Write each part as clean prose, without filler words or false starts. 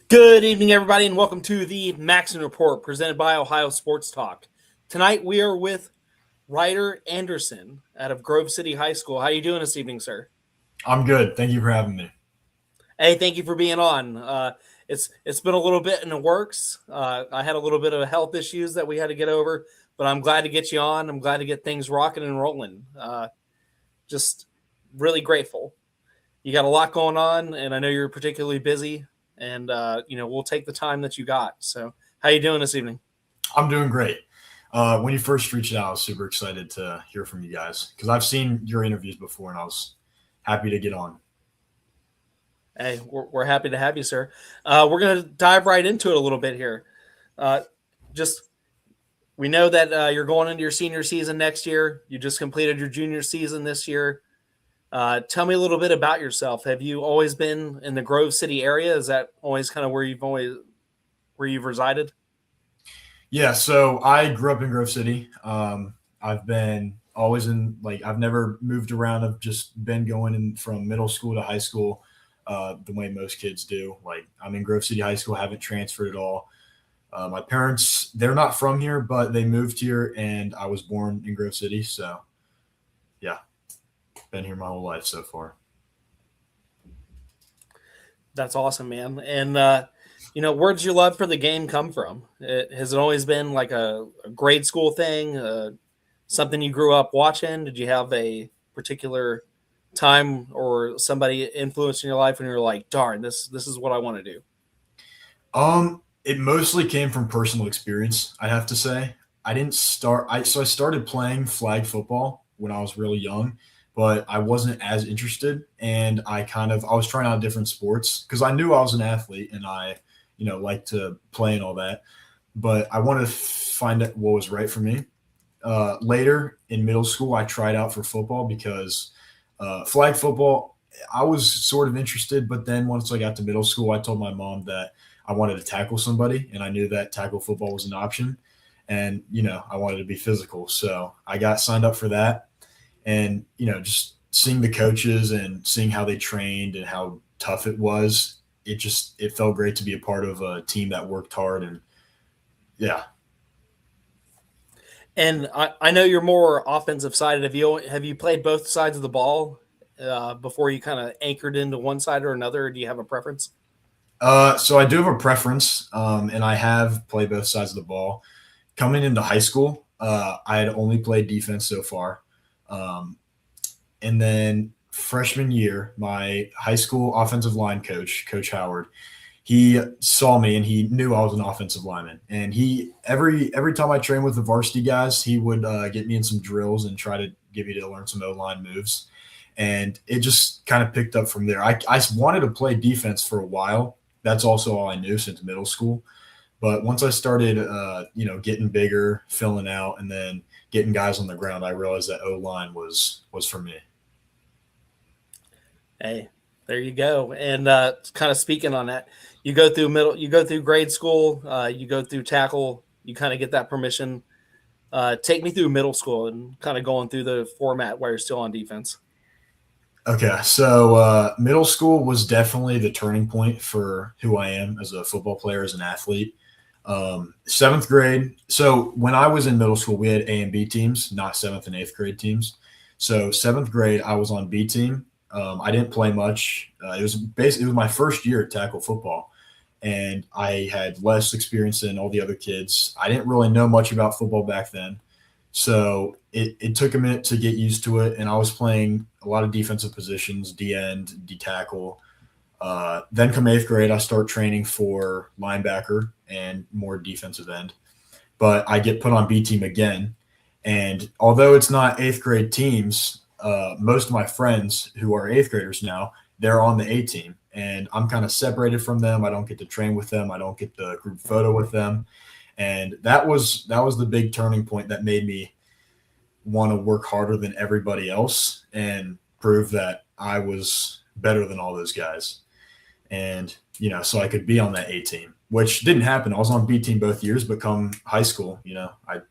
Good evening, everybody, and welcome to the Maxon Report presented by Ohio Sports Talk. Tonight we are with Ryder Anderson out of Grove City High School. How are you doing this evening, sir? I'm good. Thank you for having me. Hey, thank you for being on. It's been a little bit in the works. I had a little bit of health issues that we had to get over, but I'm glad to get you on. I'm glad to get things rocking and rolling. Just really grateful. You got a lot going on, and I know you're particularly busy. And we'll take the time that you got. So, how you doing this evening? I'm doing great. When you first reached out, I was super excited to hear from you guys because I've seen your interviews before, and I was happy to get on. Hey, we're happy to have you, sir. We're going to dive right into it a little bit here. Just we know that you're going into your senior season next year. You just completed your junior season this year. Tell me a little bit about yourself. Have you always been in the Grove City area? Is that always kind of where you've resided? Yeah, so I grew up in Grove City. I've been always I've never moved around. I've just been going in from middle school to high school the way most kids do. Like, I'm in Grove City High School, haven't transferred at all. My parents, they're not from here, but they moved here, and I was born in Grove City. So, yeah, been here my whole life so far. That's awesome, man. And where did your love for the game come from? Has it always been like a grade school thing, something you grew up watching? Did you have a particular time or somebody influenced in your life when you were like, darn, this is what I want to do? It mostly came from personal experience, I have to say. I didn't start I so I started playing flag football when I was really young, but I wasn't as interested, and I was trying out different sports because I knew I was an athlete and I liked to play and all that, but I wanted to find out what was right for me. Later in middle school, I tried out for football because flag football, I was sort of interested, but then once I got to middle school, I told my mom that I wanted to tackle somebody, and I knew that tackle football was an option. And, I wanted to be physical. So I got signed up for that. And, just seeing the coaches and seeing how they trained and how tough it was, it felt great to be a part of a team that worked hard. And yeah. And I know you're more offensive sided. Have you played both sides of the ball before you kind of anchored into one side or another? Or do you have a preference? So I do have a preference, and I have played both sides of the ball. Coming into high school, I had only played defense so far. Um, and then freshman year, my high school offensive line coach, Coach Howard, he saw me and he knew I was an offensive lineman. And he every time I trained with the varsity guys, he would get me in some drills and try to get me to learn some O-line moves. And it just kind of picked up from there. I wanted to play defense for a while. That's also all I knew since middle school. But once I started, getting bigger, filling out, and then getting guys on the ground, I realized that O-line was for me. Hey, there you go. And kind of speaking on that, you go through grade school, you go through tackle, you kind of get that permission. Take me through middle school and kind of going through the format while you're still on defense. Okay, so middle school was definitely the turning point for who I am as a football player, as an athlete. Seventh grade. So when I was in middle school, we had A and B teams, not seventh and eighth grade teams. So seventh grade, I was on B team. I didn't play much. It was my first year at tackle football, and I had less experience than all the other kids. I didn't really know much about football back then, so it took a minute to get used to it. And I was playing a lot of defensive positions, D end, D tackle. Then come eighth grade, I start training for linebacker and more defensive end. But I get put on B team again. And although it's not eighth grade teams, most of my friends who are eighth graders now, they're on the A team. And I'm kind of separated from them. I don't get to train with them. I don't get the group photo with them. And that was the big turning point that made me want to work harder than everybody else and prove that I was better than all those guys. And, so I could be on that A team, which didn't happen. I was on B team both years, but come high school, I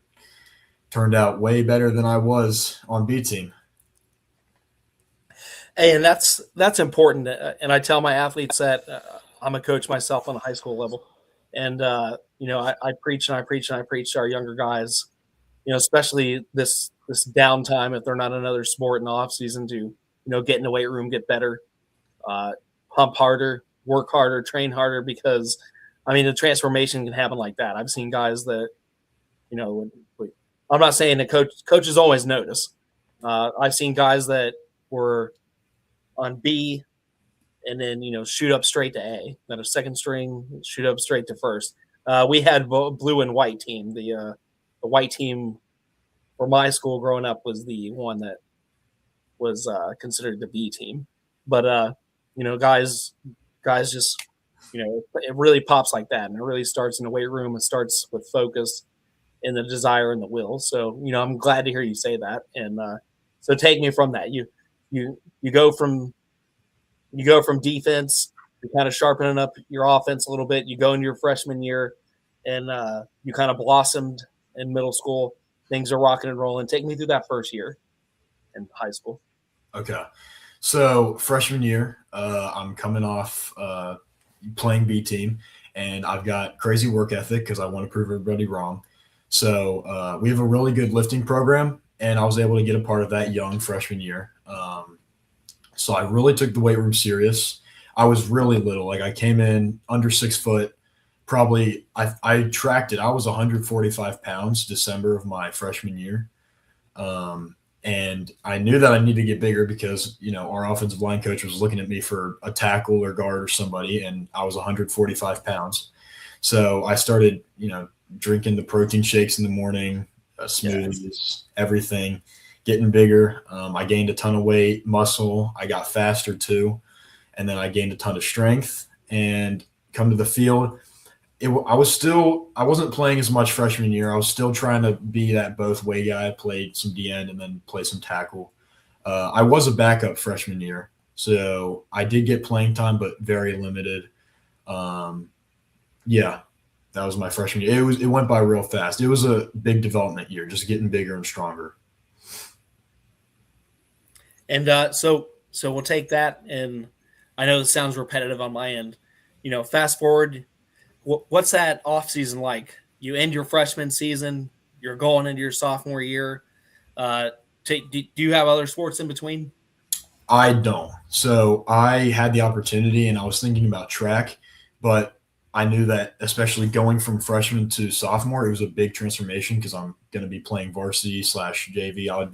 turned out way better than I was on B team. Hey, and that's important. And I tell my athletes that I'm a coach myself on a high school level, and I preach and I preach and I preach to our younger guys, especially this downtime if they're not another sport in the off season, to get in the weight room, get better, uh, pump harder, work harder, train harder, because I mean the transformation can happen like that. I've seen guys that you know, I'm not saying that coaches always notice. I've seen guys that were on B and then shoot up straight to A. Then a second string shoot up straight to first. We had blue and white team. The white team for my school growing up was the one that was considered the B team. But guys just it really pops like that, and it really starts in the weight room. It starts with focus and the desire and the will. So I'm glad to hear you say that. And so take me from that. You go from defense, you're kind of sharpening up your offense a little bit. You go into your freshman year, and you kind of blossomed in middle school. Things are rocking and rolling. Take me through that first year in high school. Okay. So freshman year, I'm coming off playing B team, and I've got crazy work ethic because I want to prove everybody wrong. So we have a really good lifting program, and I was able to get a part of that young freshman year. So I really took the weight room serious. I was really little. Like I came in under 6 foot. Probably I tracked it. I was 145 pounds December of my freshman year. And I knew that I needed to get bigger because, our offensive line coach was looking at me for a tackle or guard or somebody, and I was 145 pounds. So I started, drinking the protein shakes in the morning, smoothies, everything, getting bigger. I gained a ton of weight, muscle. I got faster too. And then I gained a ton of strength and come to the field. I wasn't playing as much freshman year. I was still trying to be that both way guy. I played some DN and then play some tackle. I was a backup freshman year, so I did get playing time, but very limited. Yeah, that was my freshman year. It went by real fast. It was a big development year, just getting bigger and stronger. And so we'll take that, and I know this sounds repetitive on my end. Fast forward, what's that off season like? You end your freshman season, you're going into your sophomore year. Do you have other sports in between? I don't. So I had the opportunity, and I was thinking about track, but I knew that especially going from freshman to sophomore, it was a big transformation because I'm going to be playing varsity / JV. I would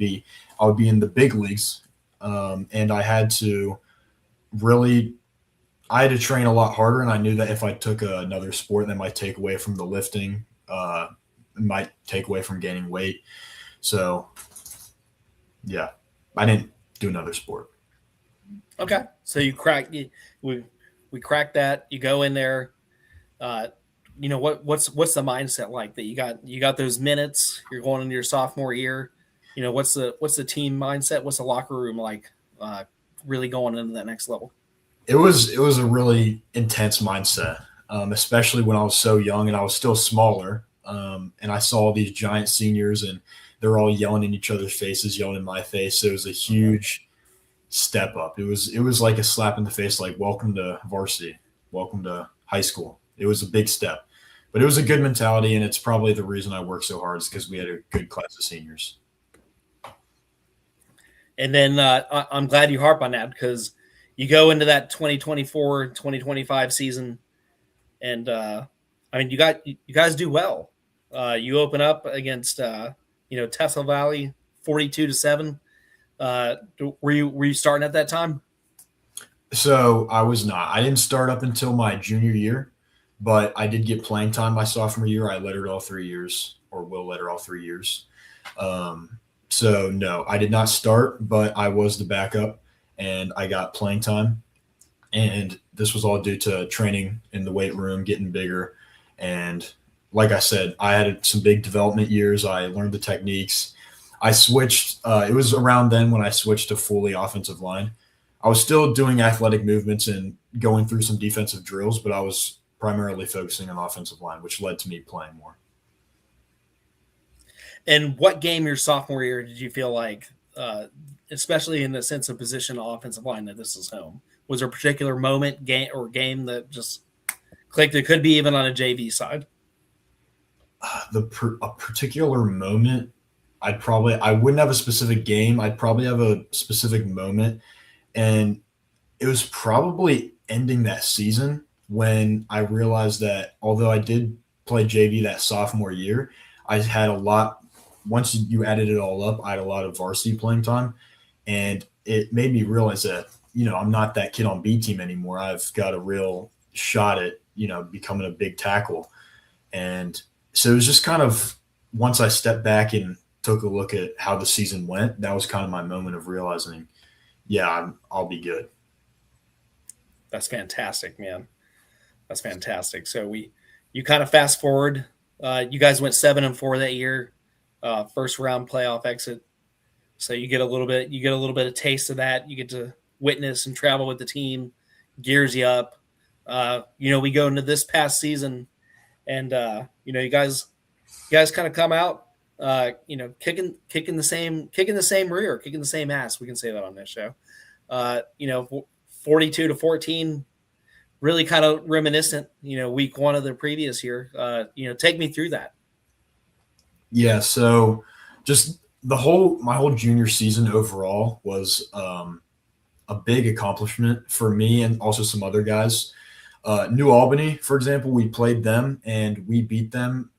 be in the big leagues, and I had to train a lot harder. And I knew that if I took another sport, that might take away from the lifting, might take away from gaining weight. So, yeah, I didn't do another sport. Okay, so we cracked that. You go in there. What's the mindset like that you got those minutes? You're going into your sophomore year. What's the team mindset? What's the locker room like? Really going into that next level. It was a really intense mindset, especially when I was so young and I was still smaller. And I saw these giant seniors, and they're all yelling in each other's faces, yelling in my face. So it was a huge step up. It was like a slap in the face, like welcome to varsity, welcome to high school. It was a big step, but it was a good mentality, and it's probably the reason I worked so hard is because we had a good class of seniors. And then I'm glad you harp on that, because you go into that 2024-2025 season, and you guys do well. You open up against Tesla Valley 42-7. Were you starting at that time? So I was not. I didn't start up until my junior year, but I did get playing time my sophomore year. I lettered all 3 years, or will letter all 3 years. So no, I did not start, but I was the backup, and I got playing time. And this was all due to training in the weight room, getting bigger. And like I said, I had some big development years. I learned the techniques. I switched. It was around then when I switched to fully offensive line. I was still doing athletic movements and going through some defensive drills, but I was primarily focusing on offensive line, which led to me playing more. And what game your sophomore year did you feel like, especially in the sense of position offensive line, that this is home? Was there a particular moment, game that just clicked? It could be even on a JV side. A particular moment, I wouldn't have a specific game. I'd probably have a specific moment, and it was probably ending that season when I realized that although I did play JV that sophomore year, I had a lot. Once you added it all up, I had a lot of varsity playing time, and it made me realize that I'm not that kid on B team anymore. I've got a real shot at becoming a big tackle, and so it was just kind of once I stepped back and took a look at how the season went, that was kind of my moment of realizing, yeah, I'll be good. That's fantastic, man. That's fantastic. So you kind of fast forward. You guys went 7-4 that year, first round playoff exit. So you get a little bit of taste of that. You get to witness and travel with the team, gears you up. We go into this past season, and you guys kind of come out, kicking the same rear, kicking the same ass. We can say that on this show. 42-14, really kind of reminiscent. Week one of the previous year. Take me through that. Yeah. So just my whole junior season overall was a big accomplishment for me and also some other guys. New Albany, for example, we played them and we beat them,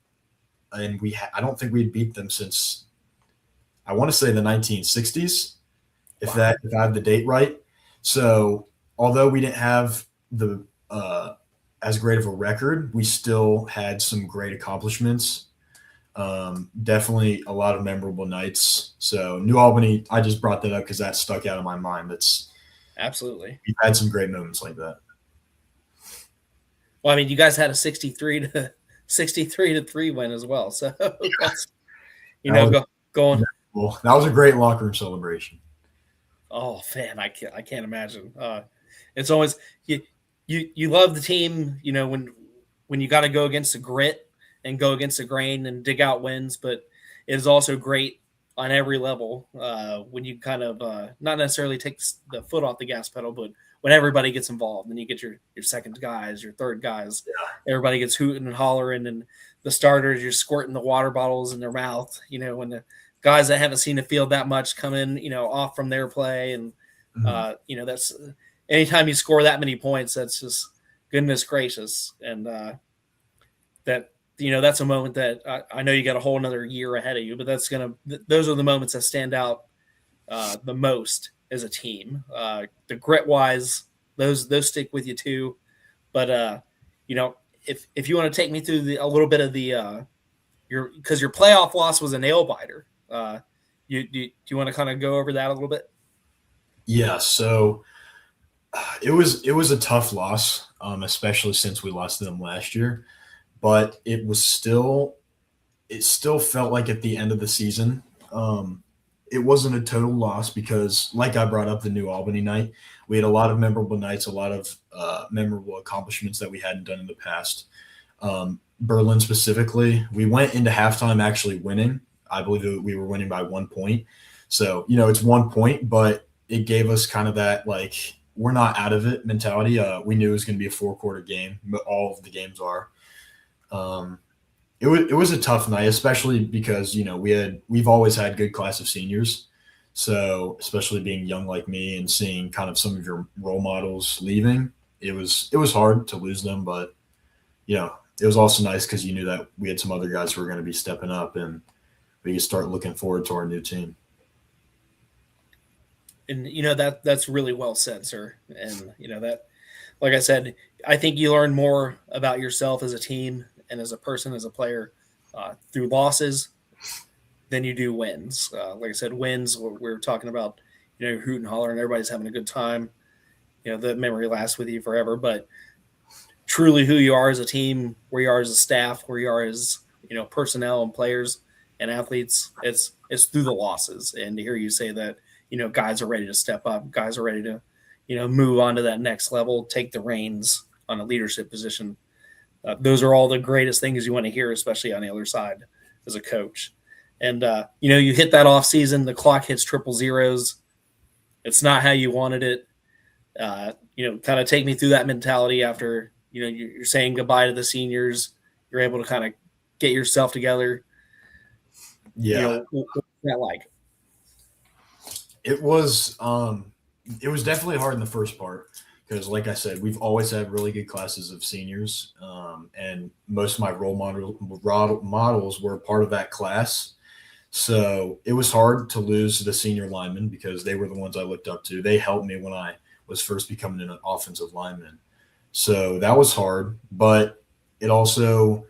and I don't think we'd beat them since I want to say the 1960s, if I have the date right. So although we didn't have the as great of a record, we still had some great accomplishments. Definitely a lot of memorable nights. So New Albany, I just brought that up because that stuck out of my mind. That's absolutely. We've had some great moments like that. Well, I mean, you guys had a 63-3 win as well. So that's, going. Well, that was a great locker room celebration. Oh man, I can't imagine. It's always you love the team, when you got to go against the grit and go against the grain and dig out wins, but it is also great on every level when you kind of not necessarily take the foot off the gas pedal, but when everybody gets involved and you get your second guys, your third guys, everybody gets hooting and hollering, and the starters, you're squirting the water bottles in their mouth, when the guys that haven't seen the field that much come in, off from their play. And, that's anytime you score that many points, that's just goodness gracious. And that's a moment that I know you got a whole another year ahead of you, but those are the moments that stand out the most as a team. The grit wise, those stick with you too. But, if you want to take me through a little bit of because your playoff loss was a nail biter. Do you want to kind of go over that a little bit? Yeah. So it was a tough loss, especially since we lost to them last year, but it still felt like at the end of the season, it wasn't a total loss because, like I brought up the New Albany night, we had a lot of memorable nights, a lot of memorable accomplishments that we hadn't done in the past. Berlin specifically, we went into halftime actually winning. I believe that we were winning by 1 point. So, it's 1 point, but it gave us kind of that, like, we're not out of it mentality. We knew it was going to be a 4-quarter game, but all of the games are. It was a tough night, especially because, we've always had good class of seniors. So especially being young like me and seeing kind of some of your role models leaving, it was hard to lose them, but it was also nice because you knew that we had some other guys who were going to be stepping up, and we could start looking forward to our new team. And that's really well said, sir. And that, like I said, I think you learn more about yourself as a team and as a person, as a player, through losses than you do wins. Like I said, wins, we're talking about, hoot and holler and everybody's having a good time. The memory lasts with you forever. But truly who you are as a team, where you are as a staff, where you are as, personnel and players and athletes, it's through the losses. And to hear you say that, guys are ready to step up, guys are ready to, move on to that next level, take the reins on a leadership position. Those are all the greatest things you want to hear, especially on the other side as a coach. And, you hit that off season, the clock hits triple zeros. It's not how you wanted it. Kind of take me through that mentality after, you're saying goodbye to the seniors. You're able to kind of get yourself together. Yeah, What's that like? it was definitely hard in the first part because, like I said, we've always had really good classes of seniors, and most of my models were part of that class. So it was hard to lose the senior linemen because they were the ones I looked up to. They helped me when I was first becoming an offensive lineman. So that was hard, but it also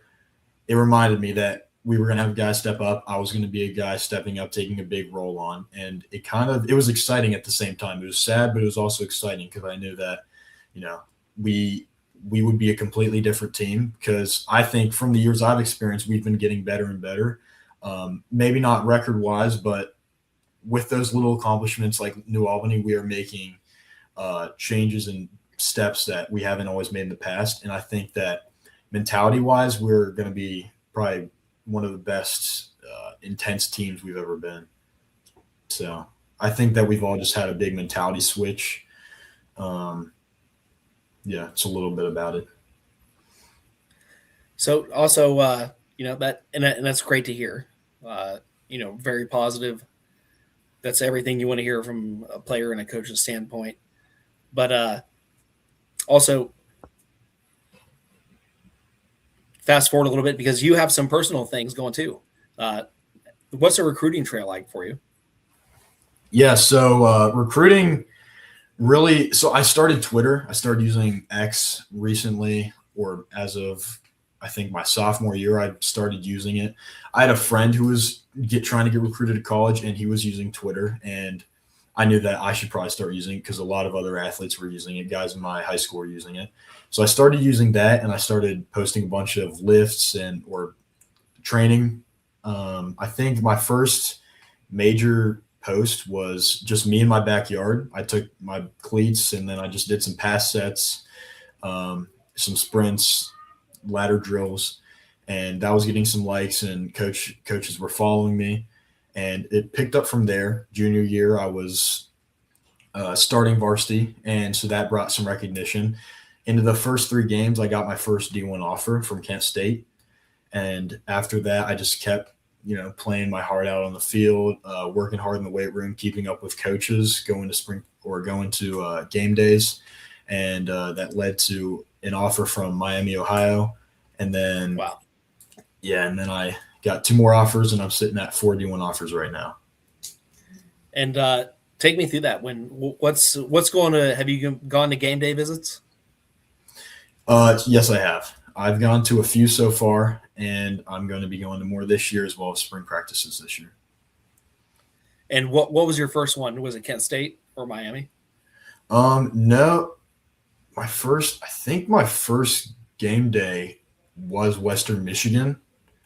it reminded me that we were going to have guys step up. I was going to be a guy stepping up, taking a big role on, and it was exciting at the same time. It was sad, but it was also exciting because I knew that, you know, we we would be a completely different team because I think from the years I've experienced, we've been getting better and better. Maybe not record wise, but with those little accomplishments like New Albany, we are making changes and steps that we haven't always made in the past. And I think that mentality wise, we're going to be probably one of the best intense teams we've ever been. So I think that we've all just had a big mentality switch. Um, yeah, it's a little bit about it. So also, and that's great to hear. Very positive. That's everything you want to hear from a player and a coach's standpoint. But also, fast forward a little bit because you have some personal things going too. What's the recruiting trail like for you? Yeah, so recruiting really. So I started Twitter. I started using X recently, or as of I think my sophomore year, I started using it. I had a friend who was trying to get recruited to college, and he was using Twitter, and I knew that I should probably start using it because a lot of other athletes were using it. Guys in my high school were using it, so I started using that, and I started posting a bunch of lifts and or training. I think my first major post was just me in my backyard. I took my cleats and then I just did some pass sets, some sprints, ladder drills, and that was getting some likes. And coaches were following me, and it picked up from there. Junior year, I was starting varsity, and so that brought some recognition. Into the first 3 games, I got my first D1 offer from Kent State, and after that, I just kept playing my heart out on the field, working hard in the weight room, keeping up with coaches, going to spring or going to game days. And that led to an offer from Miami, Ohio. And then, Wow. yeah, and then I got 2 more offers, and I'm sitting at 4 D1 offers right now. And take me through that. What's going to? Have you gone to game day visits? Yes, I have. I've gone to a few so far, and I'm going to be going to more this year as well as spring practices this year. And what was your first one? Was it Kent State or Miami? No, I think my first game day was Western Michigan.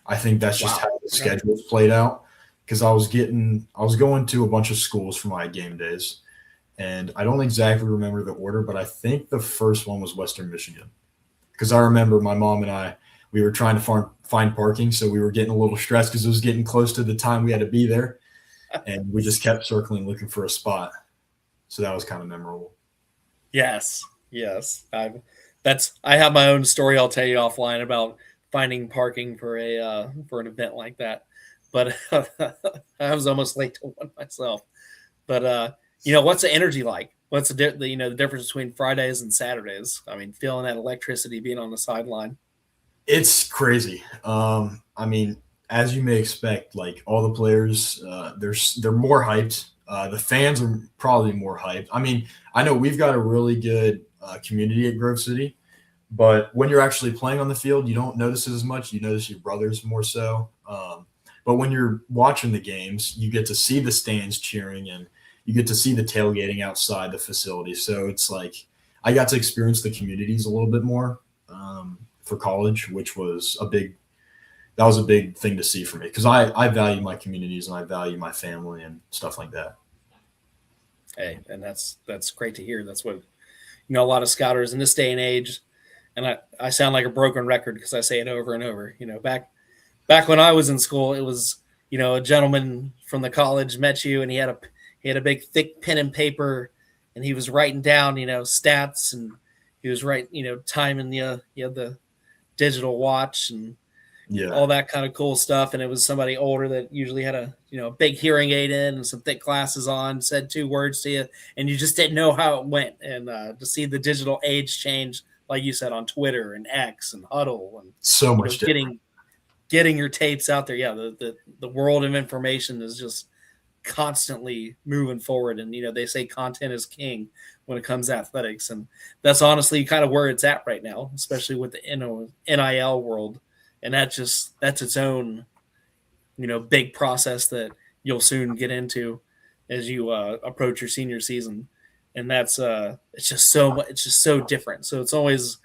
I think that's just how the schedules played out because I was going to a bunch of schools for my game days, and I don't exactly remember the order, but I think the first one was Western Michigan because I remember my mom and we were trying to find parking, so we were getting a little stressed because it was getting close to the time we had to be there, and we just kept circling looking for a spot. So that was kind of memorable. Yes. I have my own story. I'll tell you offline about finding parking for an event like that. But I was almost late to one myself. But what's the energy like? What's the difference between Fridays and Saturdays? I mean, feeling that electricity, being on the sideline. It's crazy. I mean, as you may expect, like all the players, they're more hyped. The fans are probably more hyped. I mean, I know we've got a really good community at Grove City, but when you're actually playing on the field, you don't notice it as much. You notice your brothers more so. But when you're watching the games, you get to see the stands cheering and you get to see the tailgating outside the facility. So it's like I got to experience the communities a little bit more for college, which was a big thing to see for me because I value my communities and I value my family and stuff like that. Hey, and that's great to hear. That's what a lot of scouters in this day and age, and I sound like a broken record because I say it over and over. Back when I was in school, it was a gentleman from the college met you and he had a big thick pen and paper, and he was writing down, stats, and he was writing, timing the digital watch and Yeah. all that kind of cool stuff. And it was somebody older that usually had a big hearing aid in and some thick glasses on, said 2 words to you, and you just didn't know how it went. And to see the digital age change, like you said, on Twitter and X and Huddle, and So much getting your tapes out there. Yeah, the world of information is just constantly moving forward, and they say content is king when it comes to athletics, and that's honestly kind of where it's at right now, especially with the NIL world. And that's its own big process that you'll soon get into as you approach your senior season. And that's it's just so different. So it's always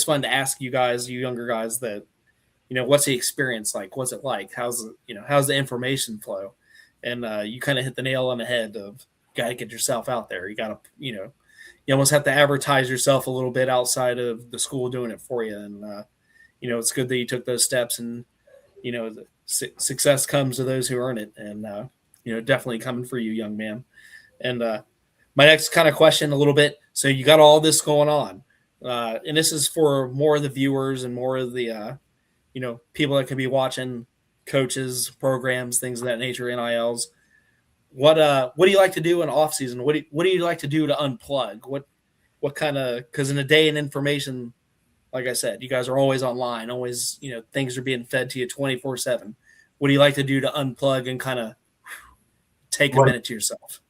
fun to ask you guys, you younger guys, that what's the experience like, what's it like, how's the information flow. And you kind of hit the nail on the head of, got to get yourself out there. You got to, you almost have to advertise yourself a little bit outside of the school doing it for you. And, it's good that you took those steps, and, the success comes to those who earn it. And, definitely coming for you, young man. And my next kind of question a little bit. So you got all this going on, and this is for more of the viewers and more of the, people that can be watching, coaches, programs, things of that nature, NILs. What do you like to do in off season? What do you like to do to unplug? What kind of, because in a day in information, like I said, you guys are always online, always, things are being fed to you 24/7. What do you like to do to unplug and kind of take a minute to yourself?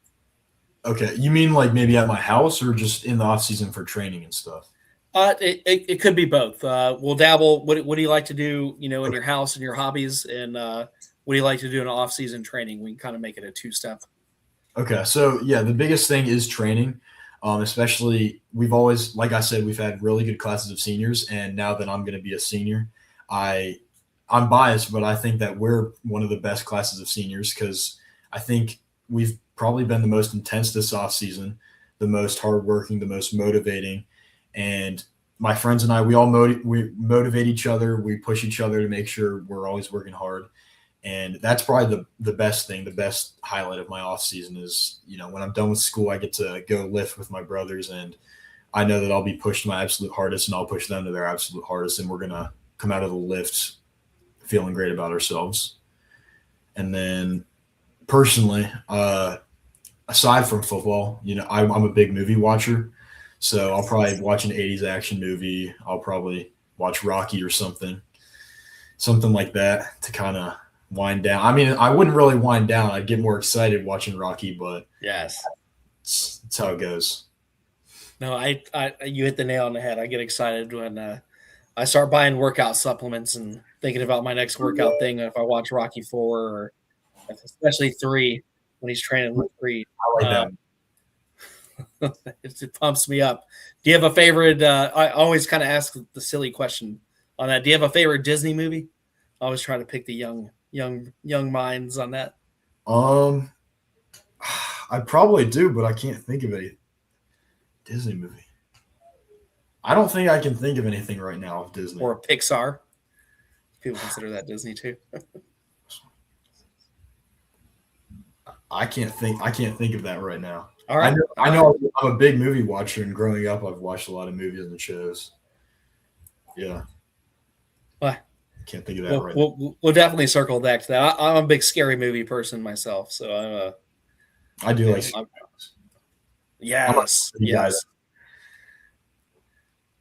Okay, you mean like maybe at my house or just in the off season for training and stuff? It could be both. We'll dabble. What do you like to do, in your house and your hobbies, and what do you like to do in off-season training? We can kind of make it a 2-step. Okay, so yeah, the biggest thing is training. Especially, we've always, like I said, we've had really good classes of seniors, and now that I'm going to be a senior, I'm biased, but I think that we're one of the best classes of seniors, because I think we've probably been the most intense this off season, the most hardworking, the most motivating. And my friends and I, we all we motivate each other. We push each other to make sure we're always working hard. And that's probably the best thing, the best highlight of my off season is, when I'm done with school, I get to go lift with my brothers, and I know that I'll be pushed my absolute hardest, and I'll push them to their absolute hardest. And we're going to come out of the lifts feeling great about ourselves. And then personally, aside from football, I'm a big movie watcher. So I'll probably watch an 80s action movie. I'll probably watch Rocky or something like that to kind of wind down. I mean, I wouldn't really wind down. I'd get more excited watching Rocky, but yes, that's how it goes. No, you hit the nail on the head. I get excited when I start buying workout supplements and thinking about my next workout thing. If I watch Rocky 4 or especially 3, when he's training with 3. I like that. It pumps me up. Do you have a favorite? I always kind of ask the silly question on that. Do you have a favorite Disney movie? I always try to pick the young minds on that. I probably do, but I can't think of any Disney movie. I don't think I can think of anything right now of Disney. Or Pixar. People consider that Disney too. I can't think of that right now. All right. I know I'm a big movie watcher, and growing up, I've watched a lot of movies and shows. Yeah. Well, can't think of that right now. We'll definitely circle back to that. I'm a big scary movie person myself, so I do like. Yes.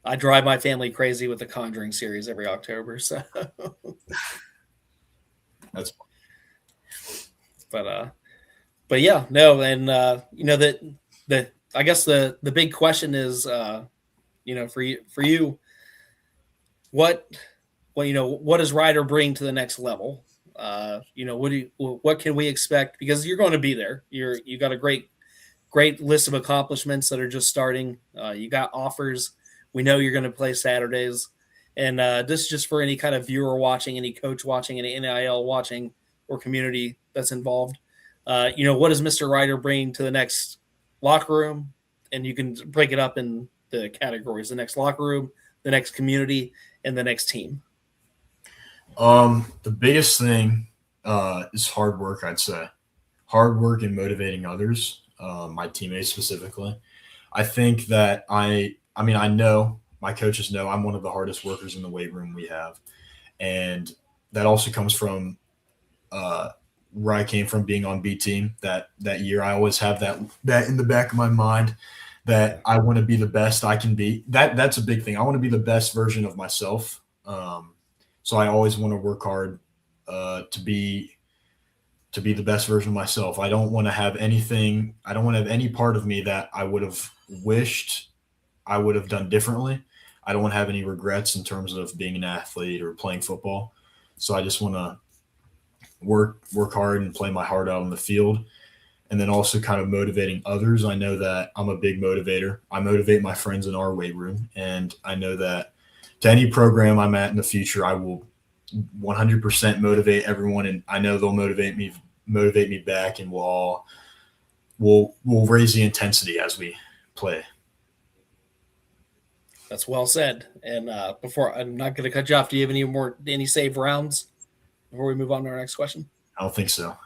I drive my family crazy with the Conjuring series every October. So that's fun. But yeah, no, and that I guess the big question is, for you, what does Ryder bring to the next level? What can we expect? Because you're going to be there. You got a great list of accomplishments that are just starting. You got offers. We know you're going to play Saturdays, and this is just for any kind of viewer watching, any coach watching, any NIL watching, or community that's involved. What does Mr. Ryder bring to the next locker room? And you can break it up in the categories: the next locker room, the next community, and the next team. The biggest thing is hard work, I'd say. Hard work and motivating others, my teammates specifically. I think that I mean, I know my coaches know I'm one of the hardest workers in the weight room we have. And that also comes from uh, where I came from, being on B team that year. I always have that in the back of my mind that I want to be the best I can be. That's a big thing. I want to be the best version of myself. So I always want to work hard to be the best version of myself. I don't want to have anything. I don't want to have any part of me that I would have wished I would have done differently. I don't want to have any regrets in terms of being an athlete or playing football. So I just want to work hard and play my heart out on the field, and then also kind of motivating others. I know that I'm a big motivator. I motivate my friends in our weight room, and I know that to any program I'm at in the future, I will 100% motivate everyone, and I know they'll motivate me back, and we'll raise the intensity as we play. That's well said. And before I'm not going to cut you off, do you have any save rounds before we move on to our next question? I don't think so.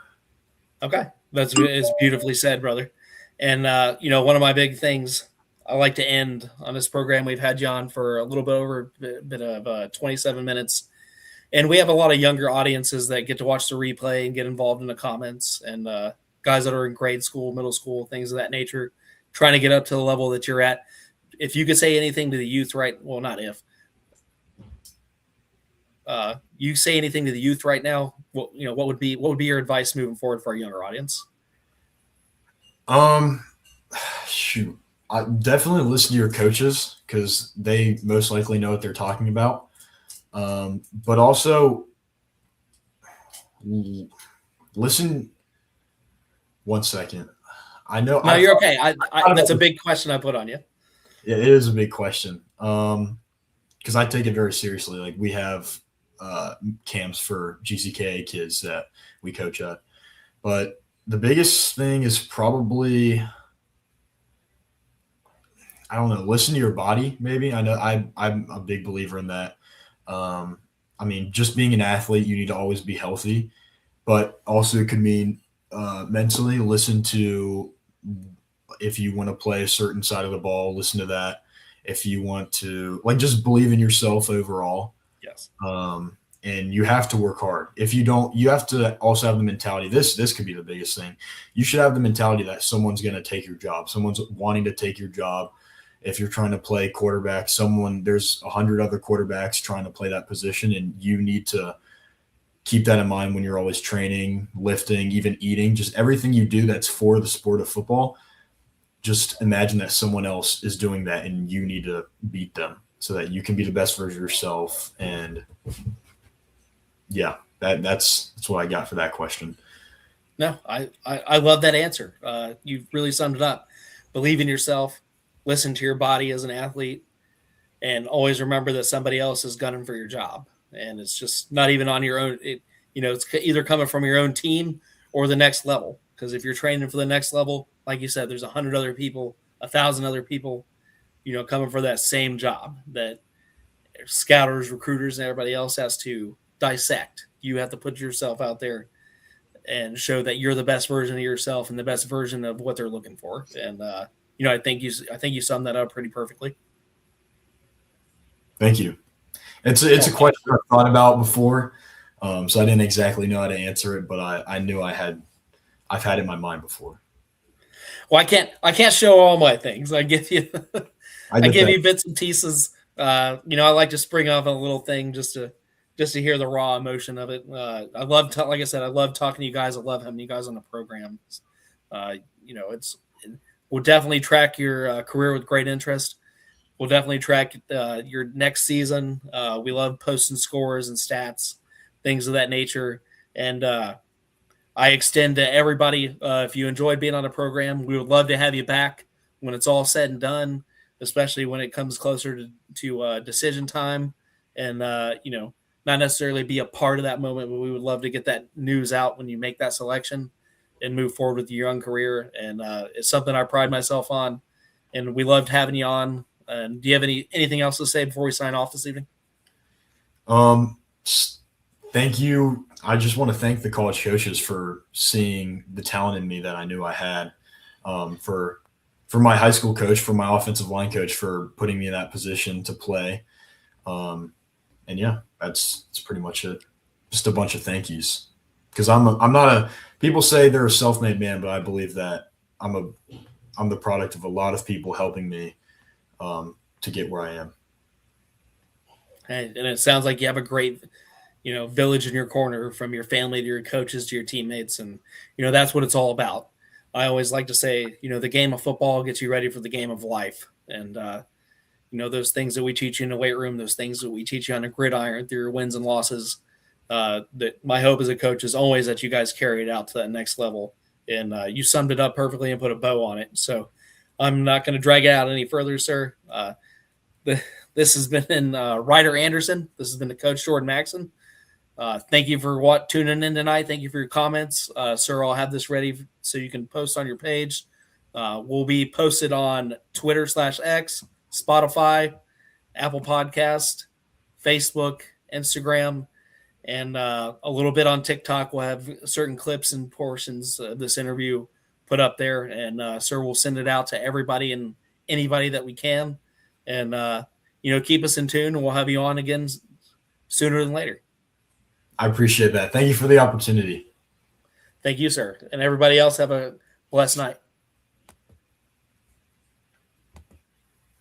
Okay, it's beautifully said, brother. And one of my big things I like to end on this program. We've had you on for a little bit over a bit of 27 minutes, and we have a lot of younger audiences that get to watch the replay and get involved in the comments, and guys that are in grade school, middle school, things of that nature, trying to get up to the level that you're at. If you could say anything to the youth, right? Well, not if. You say anything to the youth right now, what would be your advice moving forward for our younger audience? Shoot, I definitely listen to your coaches because they most likely know what they're talking about. But also listen. One second. I know. No, you're okay. That's a big question I put on you. Yeah, it is a big question. Because I take it very seriously. Like, we have camps for GCKA kids that we coach at. But the biggest thing is probably, I don't know, listen to your body, maybe. I know I'm a big believer in that. I mean, just being an athlete, you need to always be healthy. But also it could mean mentally listen to, if you want to play a certain side of the ball, listen to that. If you want to, like, just believe in yourself overall. Yes. And you have to work hard. If you don't, you have to also have the mentality. This could be the biggest thing. You should have the mentality that someone's going to take your job. Someone's wanting to take your job. If you're trying to play quarterback, there's 100 other quarterbacks trying to play that position, and you need to keep that in mind when you're always training, lifting, even eating, just everything you do that's for the sport of football. Just imagine that someone else is doing that and you need to beat them so that you can be the best version of yourself. And yeah, that's what I got for that question. No, I love that answer. You really summed it up. Believe in yourself, listen to your body as an athlete, and always remember that somebody else is gunning for your job. And it's just not even on your own. It's either coming from your own team or the next level. Because if you're training for the next level, like you said, there's 100 other people, 1,000 other people, coming for that same job that scouters, recruiters, and everybody else has to dissect. You have to put yourself out there and show that you're the best version of yourself and the best version of what they're looking for. And I think you summed that up pretty perfectly. Thank you. It's a question I've thought about before, so I didn't exactly know how to answer it, but I knew I've had it in my mind before. Well, I can't show all my things. I give you you bits and pieces. I like to spring off a little thing just to hear the raw emotion of it. I love, like I said, I love talking to you guys. I love having you guys on the program. We'll definitely track your career with great interest. We'll definitely track your next season. We love posting scores and stats, things of that nature. And I extend to everybody, if you enjoyed being on the program, we would love to have you back when it's all said and done, especially when it comes closer to decision time. And, not necessarily be a part of that moment, but we would love to get that news out when you make that selection and move forward with your young career. And it's something I pride myself on. And we loved having you on. And do you have anything else to say before we sign off this evening? Thank you. I just want to thank the college coaches for seeing the talent in me that I knew I had, for for my high school coach, for my offensive line coach, for putting me in that position to play. And yeah, that's pretty much it. Just a bunch of thank yous. Because I'm not a people say they're a self-made man, but I believe that I'm the product of a lot of people helping me to get where I am. And it sounds like you have a great, village in your corner, from your family to your coaches to your teammates. And, that's what it's all about. I always like to say, the game of football gets you ready for the game of life. And, those things that we teach you in the weight room, those things that we teach you on a gridiron through your wins and losses, that my hope as a coach is always that you guys carry it out to that next level. And you summed it up perfectly and put a bow on it. So I'm not going to drag it out any further, sir. This has been Ryder Anderson. This has been the coach, Jordan Maxon. Thank you for tuning in tonight. Thank you for your comments. Sir, I'll have this ready so you can post on your page. We'll be posted on Twitter/X, Spotify, Apple Podcast, Facebook, Instagram, and a little bit on TikTok. We'll have certain clips and portions of this interview put up there. And, sir, we'll send it out to everybody and anybody that we can. And, keep us in tune, and we'll have you on again sooner than later. I appreciate that. Thank you for the opportunity. Thank you, sir. And everybody else, have a blessed night.